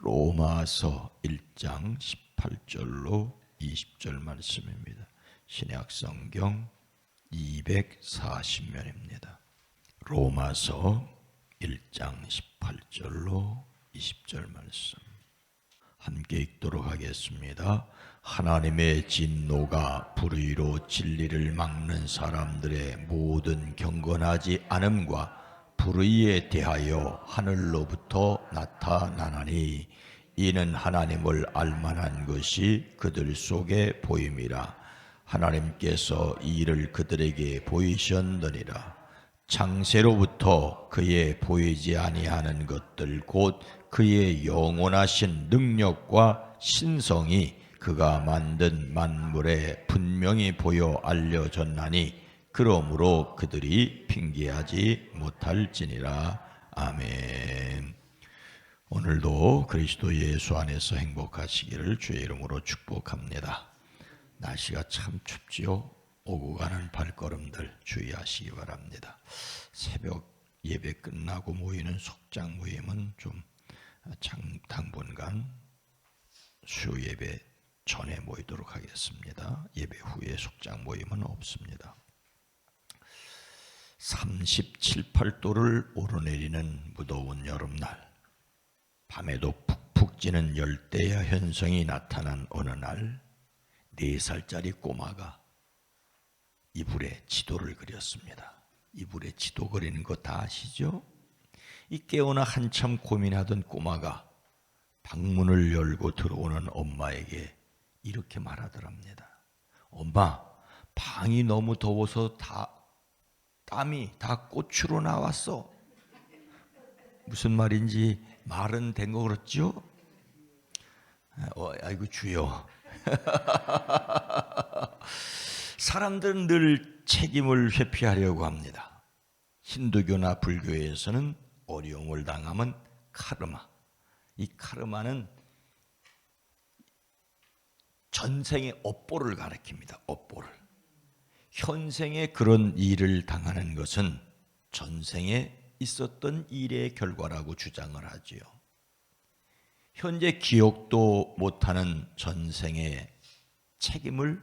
로마서 1장 18절로 20절 말씀입니다. 신약성경 240면입니다. 로마서 1장 18절로 20절 말씀 함께 읽도록 하겠습니다. 하나님의 진노가 불의로 진리를 막는 사람들의 모든 경건하지 않음과 불의에 대하여 하늘로부터 나타나나니 이는 하나님을 알만한 것이 그들 속에 보임이라. 하나님께서 이 일을 그들에게 보이셨느니라. 창세로부터 그의 보이지 아니하는 것들 곧 그의 영원하신 능력과 신성이 그가 만든 만물에 분명히 보여 알려졌나니 그러므로 그들이 핑계하지 못할지니라. 아멘. 오늘도 그리스도 예수 안에서 행복하시기를 주의 이름으로 축복합니다. 날씨가 참 춥지요. 오고 가는 발걸음들 주의하시기 바랍니다. 새벽 예배 끝나고 모이는 속장 모임은 좀 당분간 수요 예배 전에 모이도록 하겠습니다. 예배 후에 속장 모임은 없습니다. 37, 8도를 오르내리는 무더운 여름날, 밤에도 푹푹 찌는 열대야 현상이 나타난 어느 날 4살짜리 꼬마가 이불에 지도를 그렸습니다. 이불에 지도 그리는 거 다 아시죠? 이 깨어나 한참 고민하던 꼬마가 방문을 열고 들어오는 엄마에게 이렇게 말하더랍니다. 엄마, 방이 너무 더워서 땀이 다 꽃으로 나왔어. 무슨 말인지 말은 된 거 그렇죠? 아이고 주여. 사람들은 늘 책임을 회피하려고 합니다. 힌두교나 불교에서는 어려움을 당하면 카르마. 이 카르마는 전생의 업보를 가리킵니다. 업보를. 현생에 그런 일을 당하는 것은 전생에 있었던 일의 결과라고 주장을 하지요. 현재 기억도 못하는 전생의 책임을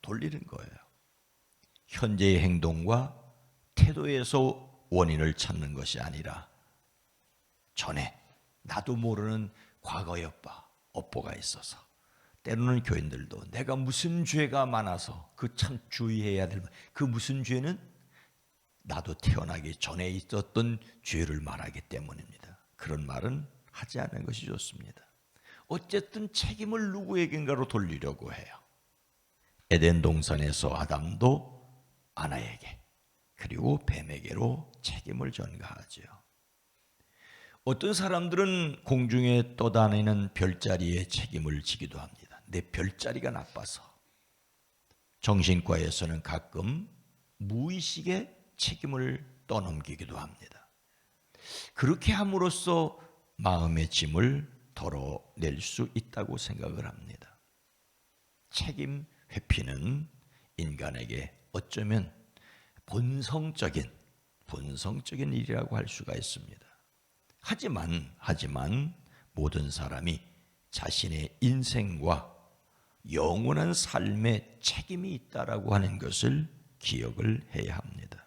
돌리는 거예요. 현재의 행동과 태도에서 원인을 찾는 것이 아니라 전에 나도 모르는 과거의 업보가 있어서, 때로는 교인들도 내가 무슨 죄가 많아서 그 참 주의해야 될 그 무슨 죄는 나도 태어나기 전에 있었던 죄를 말하기 때문입니다. 그런 말은 하지 않는 것이 좋습니다. 어쨌든 책임을 누구에겐가로 돌리려고 해요. 에덴 동산에서 아담도 아나에게 그리고 뱀에게로 책임을 전가하지요. 어떤 사람들은 공중에 떠다니는 별자리에 책임을 지기도 합니다. 내 별자리가 나빠서. 정신과에서는 가끔 무의식의 책임을 떠넘기기도 합니다. 그렇게 함으로써 마음의 짐을 덜어낼 수 있다고 생각을 합니다. 책임 회피는 인간에게 어쩌면 본성적인 일이라고 할 수가 있습니다. 하지만 모든 사람이 자신의 인생과 영원한 삶에 책임이 있다라고 하는 것을 기억을 해야 합니다.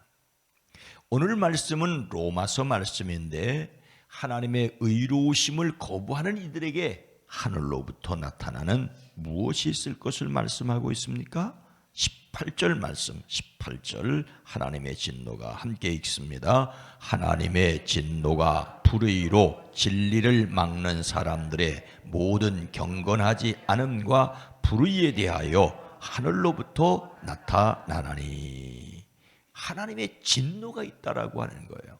오늘 말씀은 로마서 말씀인데 하나님의 의로우심을 거부하는 이들에게 하늘로부터 나타나는 무엇이 있을 것을 말씀하고 있습니까? 18절 말씀, 18절 하나님의 진노가 함께 읽습니다. 하나님의 진노가 불의로 진리를 막는 사람들의 모든 경건하지 않음과 불의에 대하여 하늘로부터 나타나나니. 하나님의 진노가 있다라고 하는 거예요.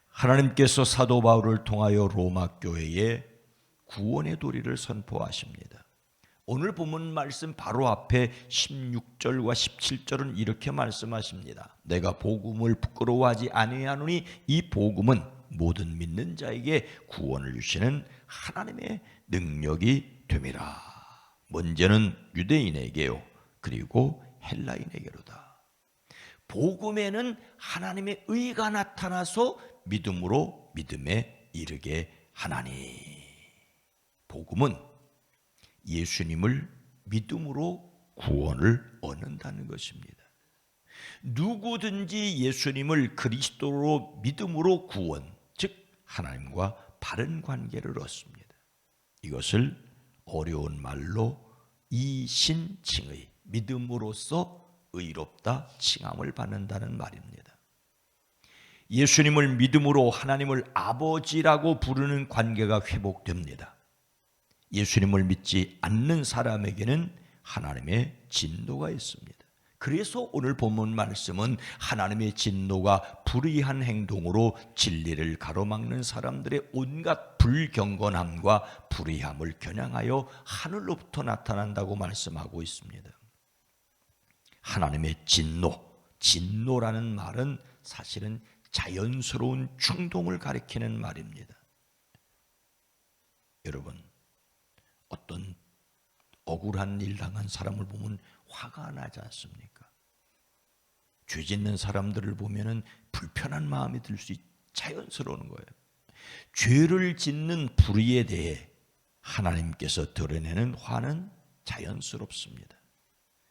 하나님께서 사도 바울을 통하여 로마 교회에 구원의 도리를 선포하십니다. 오늘 본문 말씀 바로 앞에 16절과 17절은 이렇게 말씀하십니다. 내가 복음을 부끄러워하지 아니하노니 이 복음은 모든 믿는 자에게 구원을 주시는 하나님의 능력이 됨이라. 먼저는 유대인에게요, 그리고 헬라인에게로다. 복음에는 하나님의 의가 나타나서 믿음으로 믿음에 이르게 하나니. 복음은 예수님을 믿음으로 구원을 얻는다는 것입니다. 누구든지 예수님을 그리스도로 믿음으로 구원, 즉 하나님과 바른 관계를 얻습니다. 이것을 어려운 말로 이신칭의, 믿음으로써 의롭다 칭함을 받는다는 말입니다. 예수님을 믿음으로 하나님을 아버지라고 부르는 관계가 회복됩니다. 예수님을 믿지 않는 사람에게는 하나님의 진노가 있습니다. 그래서 오늘 본문 말씀은 하나님의 진노가 불의한 행동으로 진리를 가로막는 사람들의 온갖 불경건함과 불의함을 겨냥하여 하늘로부터 나타난다고 말씀하고 있습니다. 하나님의 진노라는 말은 사실은 자연스러운 충동을 가리키는 말입니다. 여러분, 어떤 억울한 일 당한 사람을 보면 화가 나지 않습니까? 죄 짓는 사람들을 보면 불편한 마음이 들 수 자연스러운 거예요. 죄를 짓는 불의에 대해 하나님께서 드러내는 화는 자연스럽습니다.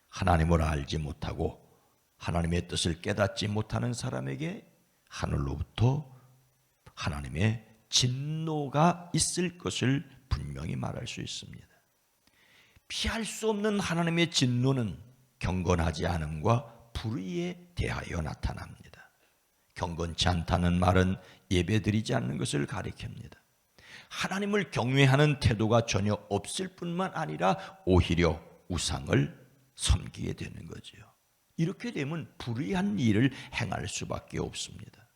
하나님을 알지 못하고 하나님의 뜻을 깨닫지 못하는 사람에게 하늘로부터 하나님의 진노가 있을 것을 분명히 말할 수 있습니다. 피할 수 없는 하나님의 진노는 경건하지 않음과 불의에 대하여 나타납니다. 경건치 않다는 말은 예배드리지 않는 것을 가리킵니다. 하나님을 경외하는 태도가 전혀 없을 뿐만 아니라 오히려 우상을 섬기게 되는 거죠. 이렇게 되면 불의한 일을 행할 수밖에 없습니다.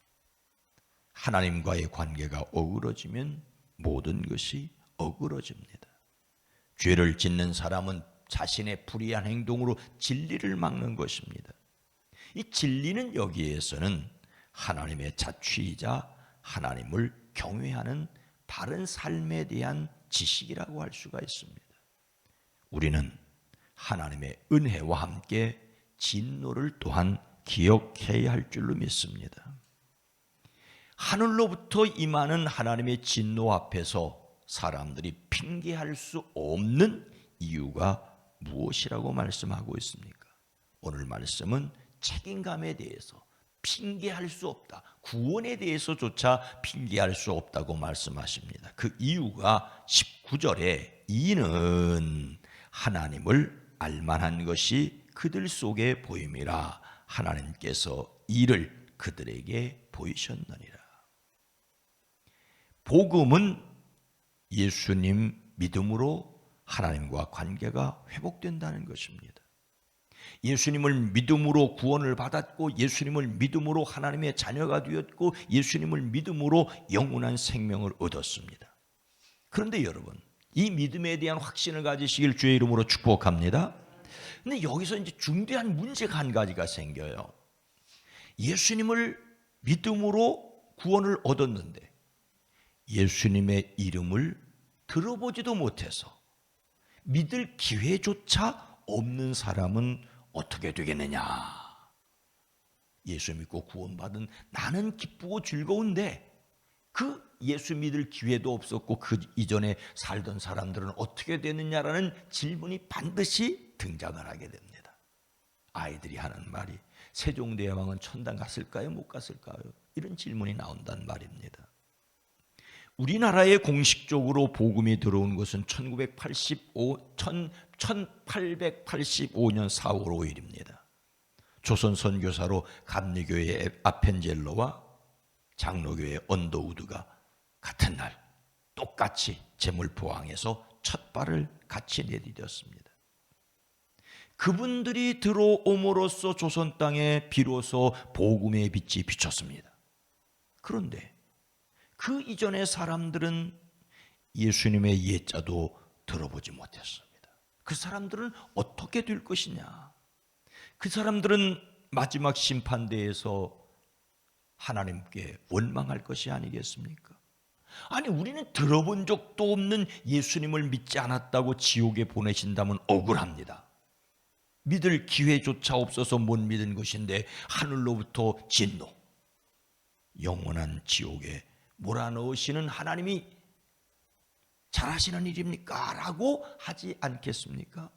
하나님과의 관계가 어그러지면 모든 것이 어그러집니다. 죄를 짓는 사람은 자신의 불의한 행동으로 진리를 막는 것입니다. 이 진리는 여기에서는 하나님의 자취이자 하나님을 경외하는 바른 삶에 대한 지식이라고 할 수가 있습니다. 우리는 하나님의 은혜와 함께 진노를 또한 기억해야 할 줄로 믿습니다. 하늘로부터 임하는 하나님의 진노 앞에서 사람들이 핑계할 수 없는 이유가 무엇이라고 말씀하고 있습니까? 오늘 말씀은 책임감에 대해서 핑계할 수 없다, 구원에 대해서조차 핑계할 수 없다고 말씀하십니다. 그 이유가 19절에 이는 하나님을 알만한 것이 그들 속에 보임이라 하나님께서 이를 그들에게 보이셨느니라. 복음은 예수님 믿음으로 하나님과 관계가 회복된다는 것입니다. 예수님을 믿음으로 구원을 받았고 예수님을 믿음으로 하나님의 자녀가 되었고 예수님을 믿음으로 영원한 생명을 얻었습니다. 그런데 여러분, 이 믿음에 대한 확신을 가지시길 주의 이름으로 축복합니다. 근데 여기서 이제 중대한 문제가 한 가지가 생겨요. 예수님을 믿음으로 구원을 얻었는데 예수님의 이름을 들어보지도 못해서 믿을 기회조차 없는 사람은 어떻게 되겠느냐? 예수 믿고 구원받은 나는 기쁘고 즐거운데 그 예수 믿을 기회도 없었고 그 이전에 살던 사람들은 어떻게 되느냐라는 질문이 반드시 등장을 하게 됩니다. 아이들이 하는 말이 세종대왕은 천당 갔을까요? 못 갔을까요? 이런 질문이 나온단 말입니다. 우리나라에 공식적으로 복음이 들어온 것은 1885년 4월 5일입니다. 조선 선교사로 감리교회의 아펜젤로와 장로교회의 언더우드가 같은 날 똑같이 제물포항에서 첫 발을 같이 내디뎠습니다. 그분들이 들어옴으로써 조선 땅에 비로소 복음의 빛이 비쳤습니다. 그런데 그 이전의 사람들은 예수님의 예자도 들어보지 못했습니다. 그 사람들은 어떻게 될 것이냐? 그 사람들은 마지막 심판대에서 하나님께 원망할 것이 아니겠습니까? 아니, 우리는 들어본 적도 없는 예수님을 믿지 않았다고 지옥에 보내신다면 억울합니다. 믿을 기회조차 없어서 못 믿은 것인데 하늘로부터 진노, 영원한 지옥에 몰아넣으시는 하나님이 잘하시는 일입니까? 라고 하지 않겠습니까?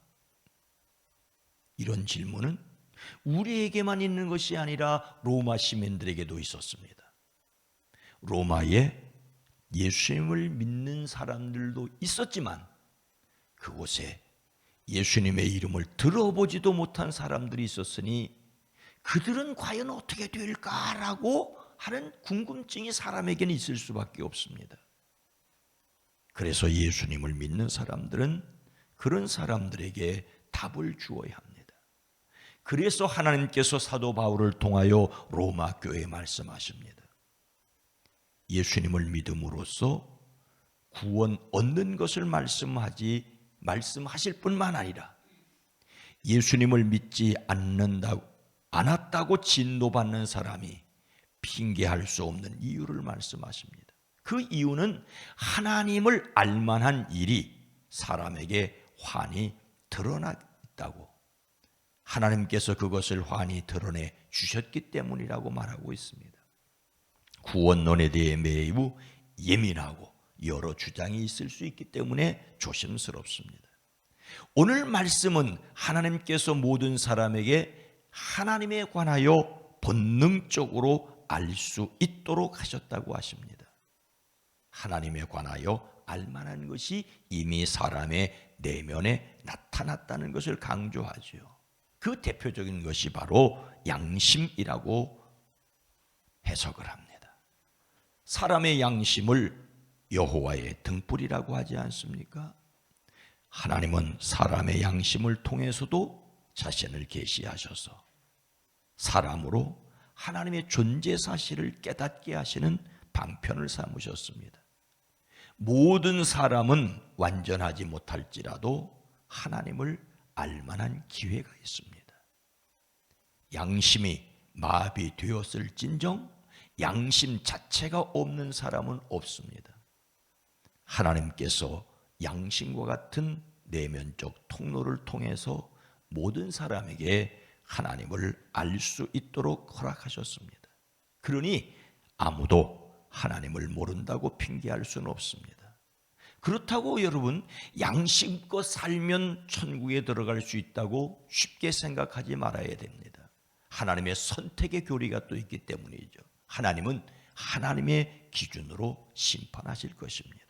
이런 질문은 우리에게만 있는 것이 아니라 로마 시민들에게도 있었습니다. 로마에 예수님을 믿는 사람들도 있었지만 그곳에 예수님의 이름을 들어보지도 못한 사람들이 있었으니 그들은 과연 어떻게 될까라고 하는 궁금증이 사람에게는 있을 수밖에 없습니다. 그래서 예수님을 믿는 사람들은 그런 사람들에게 답을 주어야 합니다. 그래서 하나님께서 사도 바울을 통하여 로마 교회에 말씀하십니다. 예수님을 믿음으로써 구원 얻는 것을 말씀하실 뿐만 아니라 예수님을 믿지 않았다고 진노받는 사람이 핑계할 수 없는 이유를 말씀하십니다. 그 이유는 하나님을 알만한 일이 사람에게 환히 드러나 있다고, 하나님께서 그것을 환히 드러내 주셨기 때문이라고 말하고 있습니다. 구원론에 대해 매우 예민하고 여러 주장이 있을 수 있기 때문에 조심스럽습니다. 오늘 말씀은 하나님께서 모든 사람에게 하나님에 관하여 본능적으로 알 수 있도록 하셨다고 하십니다. 하나님에 관하여 알만한 것이 이미 사람의 내면에 나타났다는 것을 강조하죠. 그 대표적인 것이 바로 양심이라고 해석을 합니다. 사람의 양심을 여호와의 등불이라고 하지 않습니까? 하나님은 사람의 양심을 통해서도 자신을 계시하셔서 사람으로 하나님의 존재 사실을 깨닫게 하시는 방편을 삼으셨습니다. 모든 사람은 완전하지 못할지라도 하나님을 알만한 기회가 있습니다. 양심이 마비되었을진정 양심 자체가 없는 사람은 없습니다. 하나님께서 양심과 같은 내면적 통로를 통해서 모든 사람에게 하나님을 알 수 있도록 허락하셨습니다. 그러니 아무도 하나님을 모른다고 핑계할 수는 없습니다. 그렇다고 여러분 양심껏 살면 천국에 들어갈 수 있다고 쉽게 생각하지 말아야 됩니다. 하나님의 선택의 교리가 또 있기 때문이죠. 하나님은 하나님의 기준으로 심판하실 것입니다.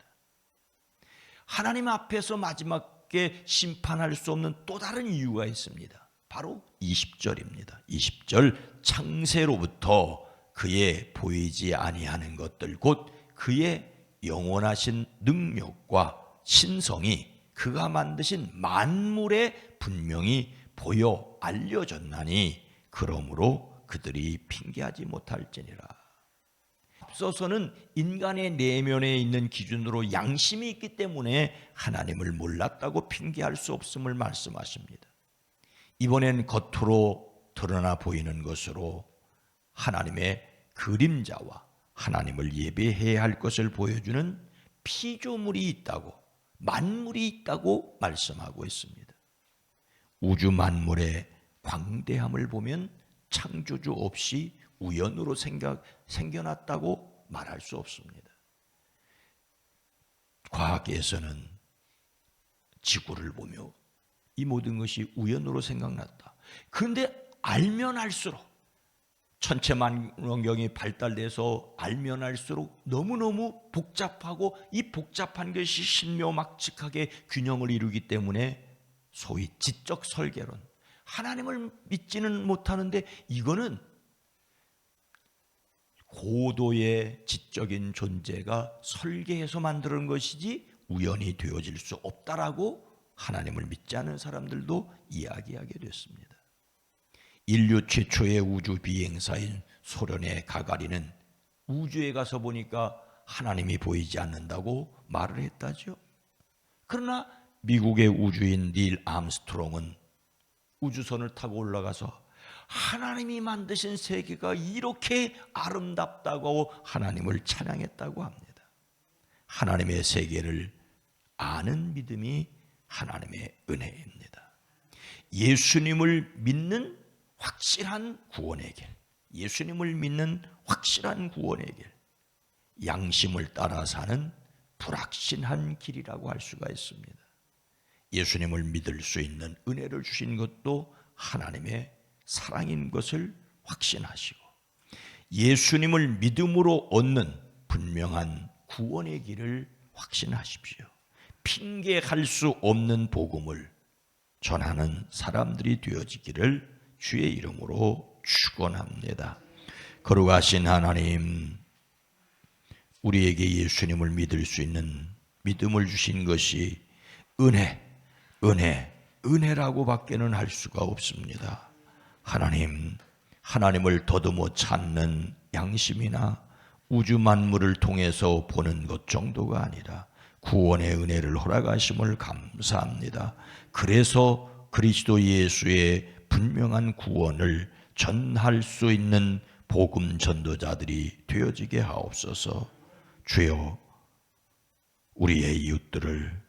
하나님 앞에서 마지막에 심판할 수 없는 또 다른 이유가 있습니다. 바로 20절입니다. 20절 창세로부터 그의 보이지 아니하는 것들 곧 그의 영원하신 능력과 신성이 그가 만드신 만물에 분명히 보여 알려졌나니 그러므로 그들이 핑계하지 못할지니라. 앞서서는 인간의 내면에 있는 기준으로 양심이 있기 때문에 하나님을 몰랐다고 핑계할 수 없음을 말씀하십니다. 이번엔 겉으로 드러나 보이는 것으로 하나님의 그림자와 하나님을 예배해야 할 것을 보여주는 피조물이 있다고, 만물이 있다고 말씀하고 있습니다. 우주 만물의 광대함을 보면 창조주 없이 우연으로 생겨났다고 말할 수 없습니다. 과학에서는 지구를 보며 이 모든 것이 우연으로 생각났다. 그런데 알면 알수록 천체만원경이 발달돼서 알면 알수록 너무너무 복잡하고 이 복잡한 것이 신묘막측하게 균형을 이루기 때문에 소위 지적 설계론, 하나님을 믿지는 못하는데 이거는 고도의 지적인 존재가 설계해서 만드는 것이지 우연히 되어질 수 없다라고 하나님을 믿지 않은 사람들도 이야기하게 됐습니다. 인류 최초의 우주 비행사인 소련의 가가린은 우주에 가서 보니까 하나님이 보이지 않는다고 말을 했다죠. 그러나 미국의 우주인 닐 암스트롱은 우주선을 타고 올라가서 하나님이 만드신 세계가 이렇게 아름답다고 하나님을 찬양했다고 합니다. 하나님의 세계를 아는 믿음이 하나님의 은혜입니다. 예수님을 믿는 확실한 구원의 길, 예수님을 믿는 확실한 구원의 길, 양심을 따라 사는 불확신한 길이라고 할 수가 있습니다. 예수님을 믿을 수 있는 은혜를 주신 것도 하나님의 사랑인 것을 확신하시고, 예수님을 믿음으로 얻는 분명한 구원의 길을 확신하십시오. 핑계할 수 없는 복음을 전하는 사람들이 되어지기를 주의 이름으로 축원합니다. 거룩하신 하나님, 우리에게 예수님을 믿을 수 있는 믿음을 주신 것이 은혜라고 밖에는 할 수가 없습니다. 하나님을 더듬어 찾는 양심이나 우주 만물을 통해서 보는 것 정도가 아니라 구원의 은혜를 허락하심을 감사합니다. 그래서 그리스도 예수의 분명한 구원을 전할 수 있는 복음 전도자들이 되어지게 하옵소서. 주여, 우리의 이웃들을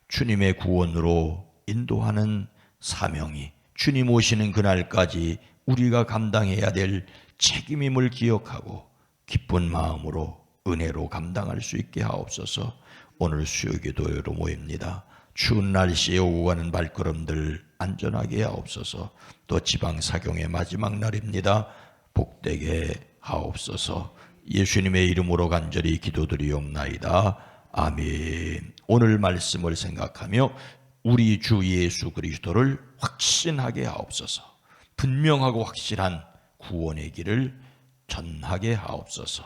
주님의 구원으로 인도하는 사명이 주님 오시는 그날까지 우리가 감당해야 될 책임임을 기억하고 기쁜 마음으로 은혜로 감당할 수 있게 하옵소서. 오늘 수요기도회로 모입니다. 추운 날씨에 오고 가는 발걸음들 안전하게 하옵소서. 또 지방사경의 마지막 날입니다. 복되게 하옵소서. 예수님의 이름으로 간절히 기도드리옵나이다. 아멘. 오늘 말씀을 생각하며 우리 주 예수 그리스도를 확신하게 하옵소서. 분명하고 확실한 구원의 길을 전하게 하옵소서.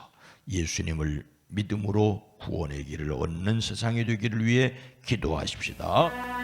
예수님을 믿음으로 구원의 길을 얻는 세상이 되기를 위해 기도하십시다.